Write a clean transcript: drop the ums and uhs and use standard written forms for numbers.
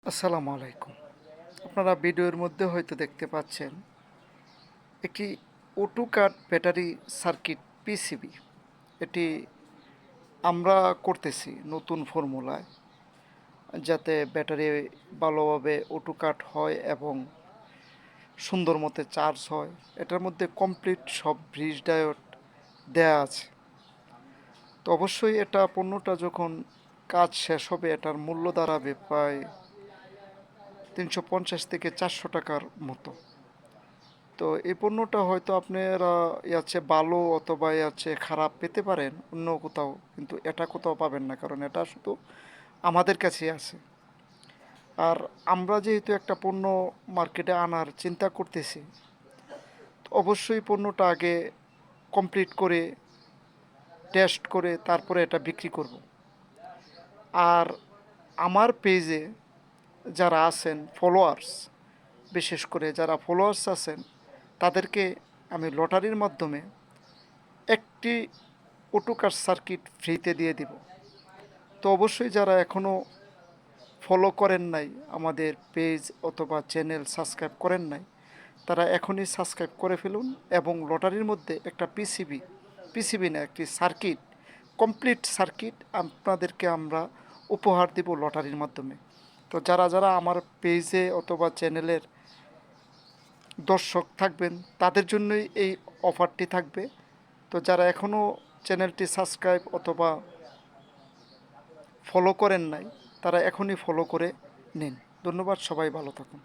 আসসালামু আলাইকুম। আপনারা ভিডিওর মধ্যে হয়তো দেখতে পাচ্ছেন একটি অটোক্যাড ব্যাটারি সার্কিট পিসিবি। এটি আমরা করতেছি নতুন ফর্মুলায়, যাতে ব্যাটারি ভালোভাবে অটোক্যাড হয় এবং সুন্দর মতো চার্জ হয়। এটার মধ্যে কমপ্লিট সব ব্রিজ ডায়োড দেয়া আছে। তো অবশ্যই এটা পণ্যটা যখন কাজ শেষ হবে এটার মূল্য দাঁড়াবে প্রায় 350 থেকে 400 টাকার মতো। তো এই পণ্যটা হয়তো আপনারা ইয়াচ্ছে ভালো অথবা ইয়াচ্ছে খারাপ পেতে পারেন অন্য কোথাও, কিন্তু এটা কোথাও পাবেন না, কারণ এটা শুধু আমাদের কাছেই আছে। আর আমরা যেহেতু একটা পণ্য মার্কেটে আনার চিন্তা করতেছি, তো অবশ্যই পণ্যটা আগে কমপ্লিট করে টেস্ট করে তারপরে এটা বিক্রি করব। আর আমার পেজে যারা আছেন ফলোয়ার্স, বিশেষ করে যারা ফলোয়ার্স আছেন তাদেরকে আমি লটারির মাধ্যমে একটি অটোকার সার্কিট ফ্রিতে দিয়ে দিব। তো অবশ্যই যারা এখনও ফলো করেন নাই, আমাদের পেজ অথবা চ্যানেল সাবস্ক্রাইব করেন নাই, তারা এখনই সাবস্ক্রাইব করে ফেলুন এবং লটারির মধ্যে একটা পিসিবি না, একটি সার্কিট, কমপ্লিট সার্কিট আপনাদেরকে আমরা উপহার দেব লটারির মাধ্যমে। তো যারা যারা আমার পেজে অথবা চ্যানেলের দর্শক থাকবেন তাদের জন্যই এই অফারটি থাকবে। তো যারা এখনও চ্যানেলটি সাবস্ক্রাইব অথবা ফলো করেন নাই তারা এখনই ফলো করে নিন। ধন্যবাদ, সবাই ভালো থাকুন।